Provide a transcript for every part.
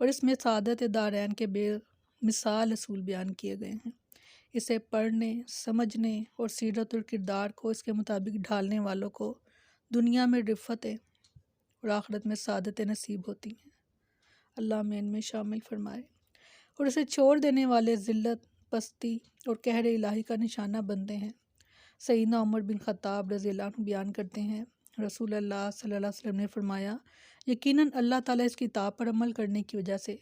اور اس میں سعادت دارین کے بے مثال اصول بیان کیے گئے ہیں۔ اسے پڑھنے، سمجھنے اور سیرت اور کردار کو اس کے مطابق ڈھالنے والوں کو دنیا میں رفعتیں اور آخرت میں سعادتیں نصیب ہوتی ہیں۔ اللہ ہمیں ان میں شامل فرمائے۔ اور اسے چھوڑ دینے والے ذلت، پستی اور قہر الہی کا نشانہ بنتے ہیں۔ سیدنا عمر بن خطاب رضی اللہ عنہ بیان کرتے ہیں، رسول اللہ صلی اللہ علیہ وسلم نے فرمایا، یقیناً اللہ تعالیٰ اس کتاب پر عمل کرنے کی وجہ سے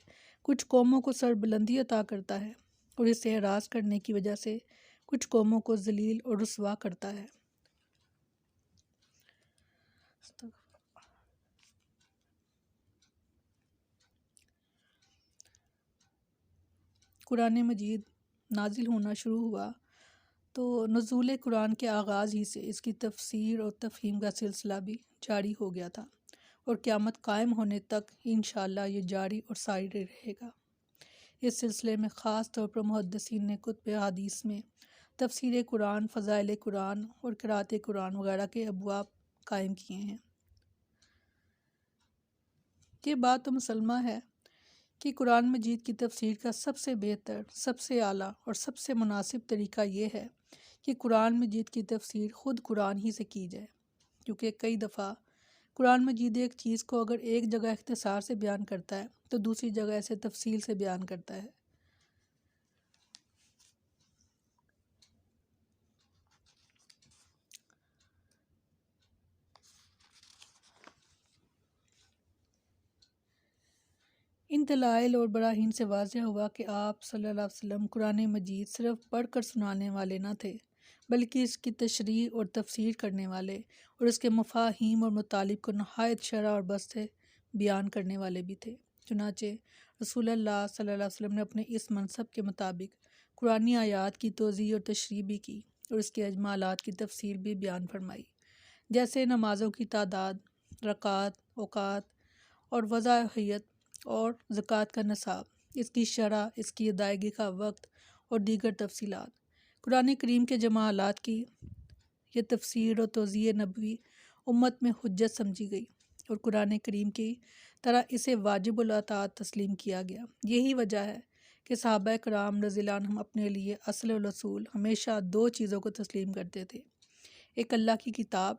کچھ قوموں کو سربلندی عطا کرتا ہے اور اس سے اعراض کرنے کی وجہ سے کچھ قوموں کو ذلیل اور رسوا کرتا ہے۔ قرآن مجید نازل ہونا شروع ہوا تو نزول قرآن کے آغاز ہی سے اس کی تفسیر اور تفہیم کا سلسلہ بھی جاری ہو گیا تھا، اور قیامت قائم ہونے تک انشاءاللہ یہ جاری اور ساری رہے گا۔ اس سلسلے میں خاص طور پر محدثین نے کتب حدیث میں تفسیر قرآن، فضائل قرآن اور قرأت قرآن وغیرہ کے ابواب قائم کیے ہیں۔ یہ بات تو مسلمہ ہے کہ قرآن مجید کی تفسیر کا سب سے بہتر، سب سے اعلیٰ اور سب سے مناسب طریقہ یہ ہے کہ قرآن مجید کی تفسیر خود قرآن ہی سے کی جائے، کیونکہ کئی دفعہ قرآن مجید ایک چیز کو اگر ایک جگہ اختصار سے بیان کرتا ہے تو دوسری جگہ اسے تفصیل سے بیان کرتا ہے۔ ان دلائل اور براہین سے واضح ہوا کہ آپ صلی اللہ علیہ وسلم قرآن مجید صرف پڑھ کر سنانے والے نہ تھے، بلکہ اس کی تشریح اور تفسیر کرنے والے اور اس کے مفاہیم اور مطالب کو نہایت شرح اور بسط سے بیان کرنے والے بھی تھے۔ چنانچہ رسول اللہ صلی اللہ علیہ وسلم نے اپنے اس منصب کے مطابق قرآنی آیات کی توضیح اور تشریح بھی کی اور اس کے اجمالات کی تفصیل بھی بیان فرمائی، جیسے نمازوں کی تعداد، رکعات، اوقات اور وضاحیت اور زکوٰۃ کا نصاب، اس کی شرح، اس کی ادائیگی کا وقت اور دیگر تفصیلات۔ قرآن کریم کے جمالات کی یہ تفسیر اور توضیح نبوی امت میں حجت سمجھی گئی اور قرآن کریم کی طرح اسے واجب الاطاعت تسلیم کیا گیا۔ یہی وجہ ہے کہ صحابہ کرام رضی اللہ عنہم اپنے لیے اصل الاصول ہمیشہ دو چیزوں کو تسلیم کرتے تھے، ایک اللہ کی کتاب،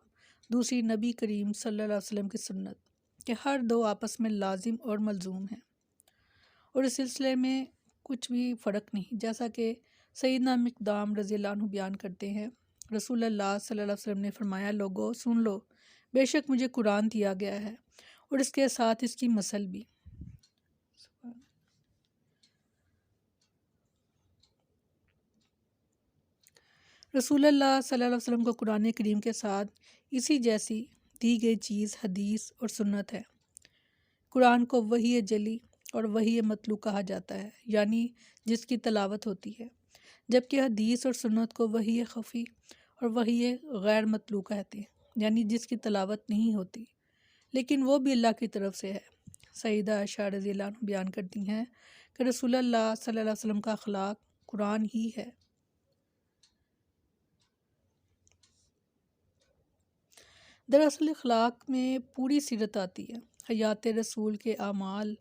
دوسری نبی کریم صلی اللہ علیہ وسلم کی سنت، کہ ہر دو آپس میں لازم اور ملزوم ہیں اور اس سلسلے میں کچھ بھی فرق نہیں۔ جیسا کہ سیدنا مقدام رضی اللہ عنہ بیان کرتے ہیں، رسول اللہ صلی اللہ علیہ وسلم نے فرمایا، لوگو سن لو، بے شک مجھے قرآن دیا گیا ہے اور اس کے ساتھ اس کی مثل بھی۔ رسول اللہ صلی اللہ علیہ وسلم کو قرآن کریم کے ساتھ اسی جیسی دی گئی چیز حدیث اور سنت ہے۔ قرآن کو وحی جلی اور وحی مطلوع کہا جاتا ہے، یعنی جس کی تلاوت ہوتی ہے، جبکہ حدیث اور سنت کو وحی خفی اور وحی غیر مطلوع کہتے ہیں، یعنی جس کی تلاوت نہیں ہوتی لیکن وہ بھی اللہ کی طرف سے ہے۔ سیدہ عائشہ رضی اللہ عنہ بیان کرتی ہیں کہ رسول اللہ صلی اللہ علیہ وسلم کا اخلاق قرآن ہی ہے۔ دراصل اخلاق میں پوری سیرت آتی ہے، حیات رسول کے اعمال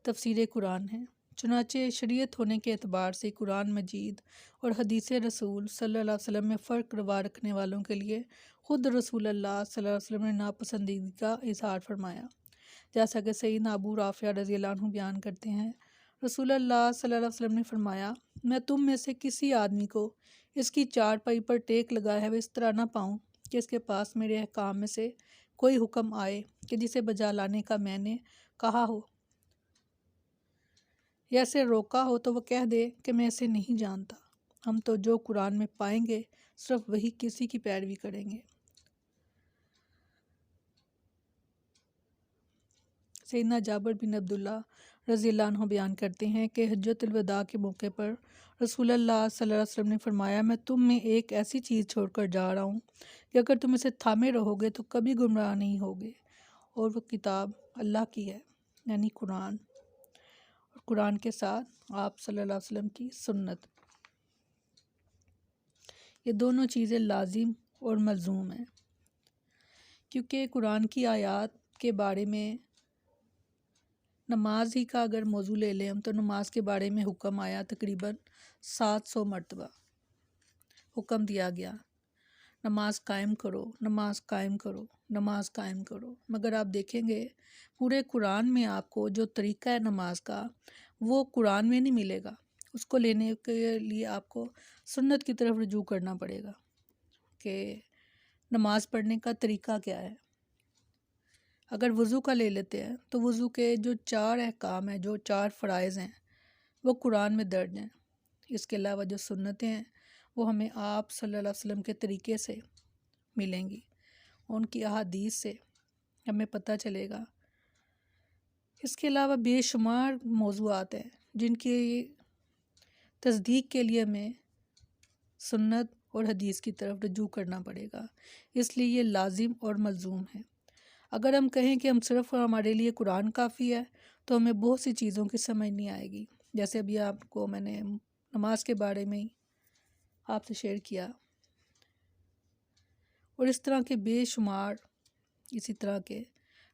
تفسیر قرآن ہیں۔ چنانچہ شریعت ہونے کے اعتبار سے قرآن مجید اور حدیث رسول صلی اللہ علیہ وسلم میں فرق روا رکھنے والوں کے لیے خود رسول اللہ صلی اللہ علیہ وسلم نے ناپسندیدگی کا اظہار فرمایا، جیسا کہ سیدنا ابو رافع رضی اللہ عنہ بیان کرتے ہیں، رسول اللہ صلی اللہ علیہ وسلم نے فرمایا، میں تم میں سے کسی آدمی کو اس کی چارپائی پر ٹیک لگائے ہوئے اس طرح نہ پاؤں کہ اس کے پاس میرے احکام میں سے کوئی حکم آئے کہ جسے بجا لانے کا میں نے کہا ہو یا اسے روکا ہو تو وہ کہہ دے کہ میں اسے نہیں جانتا۔ ہم تو جو قرآن میں پائیں گے صرف وہی کسی کی پیروی کریں گے۔ سیدنا جابر بن عبداللہ رضی اللہ عنہ بیان کرتے ہیں کہ حجۃ الوداع کے موقع پر رسول اللہ صلی اللہ علیہ وسلم نے فرمایا، میں تم میں ایک ایسی چیز چھوڑ کر جا رہا ہوں کہ اگر تم اسے تھامے رہو گے تو کبھی گمراہ نہیں ہوگے، اور وہ کتاب اللہ کی ہے، یعنی قرآن، اور قرآن کے ساتھ آپ صلی اللہ علیہ وسلم کی سنت۔ یہ دونوں چیزیں لازم اور ملزوم ہیں، کیونکہ قرآن کی آیات کے بارے میں نماز ہی کا اگر موضوع لے لیں ہم تو نماز کے بارے میں حکم آیا، تقریباً 700 مرتبہ حکم دیا گیا، نماز قائم کرو، نماز قائم کرو، نماز قائم کرو۔ مگر آپ دیکھیں گے پورے قرآن میں آپ کو جو طریقہ ہے نماز کا وہ قرآن میں نہیں ملے گا۔ اس کو لینے کے لیے آپ کو سنت کی طرف رجوع کرنا پڑے گا کہ نماز پڑھنے کا طریقہ کیا ہے۔ اگر وضو کا لے لیتے ہیں تو وضو کے جو 4 احکام ہیں، جو 4 فرائض ہیں وہ قرآن میں درج ہیں۔ اس کے علاوہ جو سنتیں ہیں وہ ہمیں آپ صلی اللہ علیہ وسلم کے طریقے سے ملیں گی، ان کی احادیث سے ہمیں پتہ چلے گا۔ اس کے علاوہ بے شمار موضوعات ہیں جن کی تصدیق کے لیے ہمیں سنت اور حدیث کی طرف رجوع کرنا پڑے گا، اس لیے یہ لازم اور ملزوم ہے۔ اگر ہم کہیں کہ ہم صرف ہمارے لیے قرآن کافی ہے تو ہمیں بہت سی چیزوں کی سمجھ نہیں آئے گی، جیسے ابھی آپ کو میں نے نماز کے بارے میں ہی آپ سے شیئر کیا، اور اس طرح کے بے شمار اسی طرح کے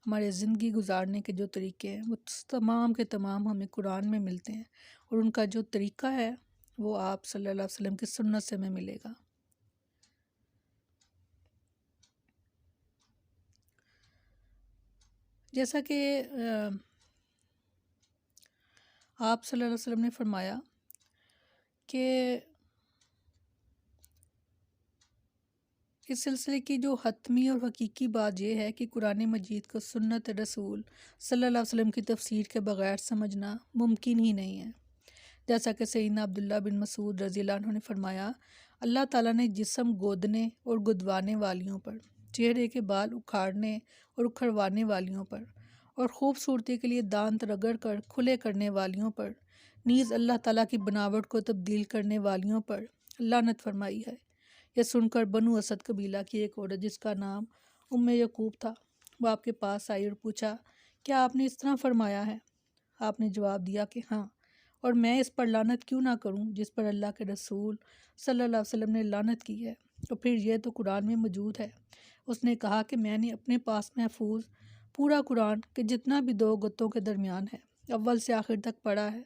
ہمارے زندگی گزارنے کے جو طریقے ہیں وہ تمام کے تمام ہمیں قرآن میں ملتے ہیں، اور ان کا جو طریقہ ہے وہ آپ صلی اللہ علیہ وسلم کی سنت سے ہمیں ملے گا۔ جیسا کہ آپ صلی اللہ علیہ وسلم نے فرمایا کہ اس سلسلے کی جو حتمی اور حقیقی بات یہ ہے کہ قرآن مجید کو سنت رسول صلی اللہ علیہ وسلم کی تفسیر کے بغیر سمجھنا ممکن ہی نہیں ہے۔ جیسا کہ سیدنا عبداللہ بن مسعود رضی اللہ عنہ نے فرمایا، اللہ تعالیٰ نے جسم گودنے اور گدوانے والیوں پر، چہرے کے بال اکھاڑنے اور اکھڑوانے والیوں پر، اور خوبصورتی کے لیے دانت رگڑ کر کھلے کرنے والیوں پر، نیز اللہ تعالیٰ کی بناوٹ کو تبدیل کرنے والیوں پر لعنت فرمائی ہے۔ یہ سن کر بنو اسد قبیلہ کی ایک عورت جس کا نام یعقوب تھا، وہ آپ کے پاس آئی اور پوچھا، کیا آپ نے اس طرح فرمایا ہے؟ آپ نے جواب دیا کہ ہاں، اور میں اس پر لعنت کیوں نہ کروں جس پر اللہ کے رسول صلی اللہ علیہ وسلم نے لعنت کی ہے، اور پھر یہ تو قرآن میں موجود ہے۔ اس نے کہا کہ میں نے اپنے پاس محفوظ پورا قرآن کہ جتنا بھی 2 گتوں کے درمیان ہے اول سے آخر تک پڑھا ہے،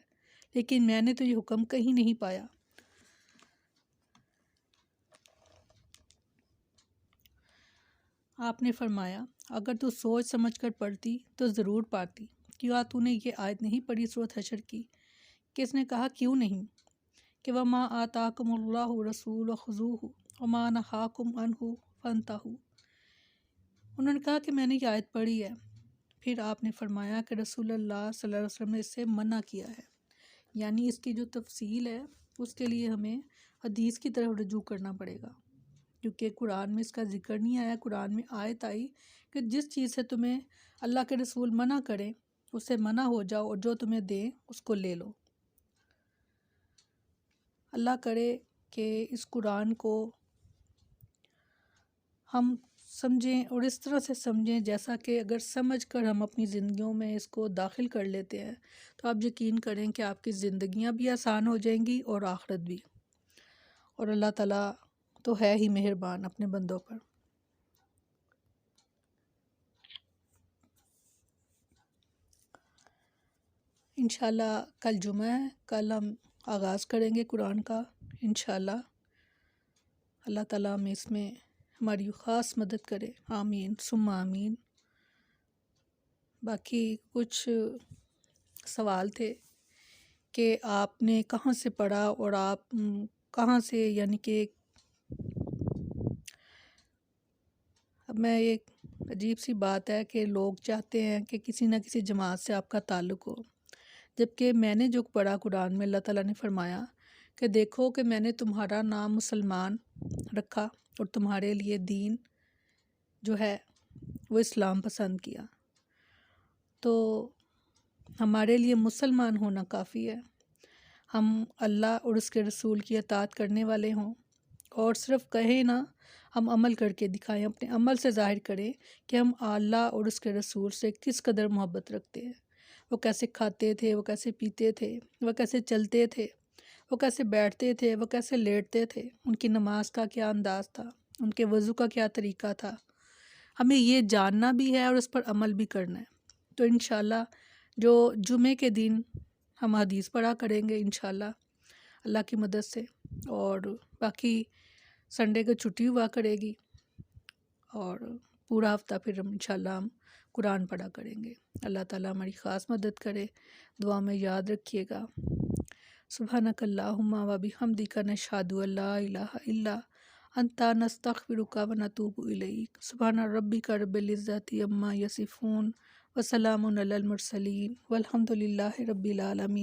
لیکن میں نے تو یہ حکم کہیں نہیں پایا۔ آپ نے فرمایا، اگر تو سوچ سمجھ کر پڑھتی تو ضرور پاتی، کیا تو نے یہ آیت نہیں پڑھی سورۃ حشر کی؟ کس نے کہا کیوں نہیں، کہ وَمَا آتَاكُمُ اللَّهُ وَرَسُولُهُ خُذُوهُ وَمَا نَهَاكُمْ عَنْهُ فَانْتَهُوا۔ انہوں نے کہا کہ میں نے یہ آیت پڑھی ہے۔ پھر آپ نے فرمایا کہ رسول اللہ صلی اللہ علیہ وسلم نے اس سے منع کیا ہے، یعنی اس کی جو تفصیل ہے اس کے لیے ہمیں حدیث کی طرف رجوع کرنا پڑے گا، کیونکہ قرآن میں اس کا ذکر نہیں آیا۔ قرآن میں آیت آئی کہ جس چیز سے تمہیں اللہ کے رسول منع کریں اس سے منع ہو جاؤ، اور جو تمہیں دیں اس کو لے لو۔ اللہ کرے کہ اس قرآن کو ہم سمجھیں اور اس طرح سے سمجھیں جیسا کہ اگر سمجھ کر ہم اپنی زندگیوں میں اس کو داخل کر لیتے ہیں تو آپ یقین کریں کہ آپ کی زندگیاں بھی آسان ہو جائیں گی اور آخرت بھی، اور اللہ تعالیٰ تو ہے ہی مہربان اپنے بندوں پر۔ انشاءاللہ کل جمعہ ہے، کل ہم آغاز کریں گے قرآن کا انشاءاللہ۔ اللہ تعالیٰ ہمیں اس میں ہماری خاص مدد کرے، آمین ثم آمین۔ باقی کچھ سوال تھے کہ آپ نے کہاں سے پڑھا اور آپ کہاں سے، یعنی کہ اب میں ایک عجیب سی بات ہے کہ لوگ چاہتے ہیں کہ کسی نہ کسی جماعت سے آپ کا تعلق ہو، جبکہ میں نے جو پڑھا قرآن میں اللہ تعالیٰ نے فرمایا کہ دیکھو کہ میں نے تمہارا نام مسلمان رکھا اور تمہارے لیے دین جو ہے وہ اسلام پسند کیا، تو ہمارے لیے مسلمان ہونا کافی ہے۔ ہم اللہ اور اس کے رسول کی اطاعت کرنے والے ہوں، اور صرف کہیں نہ، ہم عمل کر کے دکھائیں، اپنے عمل سے ظاہر کریں کہ ہم اللہ اور اس کے رسول سے کس قدر محبت رکھتے ہیں۔ وہ کیسے کھاتے تھے، وہ کیسے پیتے تھے، وہ کیسے چلتے تھے، وہ کیسے بیٹھتے تھے، وہ کیسے لیٹتے تھے، ان کی نماز کا کیا انداز تھا، ان کے وضو کا کیا طریقہ تھا۔ ہمیں یہ جاننا بھی ہے اور اس پر عمل بھی کرنا ہے، تو انشاءاللہ جو جمعے کے دن ہم حدیث پڑھا کریں گے انشاءاللہ اللہ کی مدد سے، اور باقی سنڈے کو چھٹی ہوا کرے گی، اور پورا ہفتہ پھر انشاءاللہ ہم قرآن پڑھا کریں گے۔ اللہ تعالیٰ ہماری خاص مدد کرے، دعا میں یاد رکھیے گا۔ سبحانک اللہم و بحمدک نشہد ان لا الہ الا انت نستغفرک و نتوب الیک۔ سبحان ربک رب العزت عما یصفون وسلام علی المرسلین والحمد للہ رب العالمین۔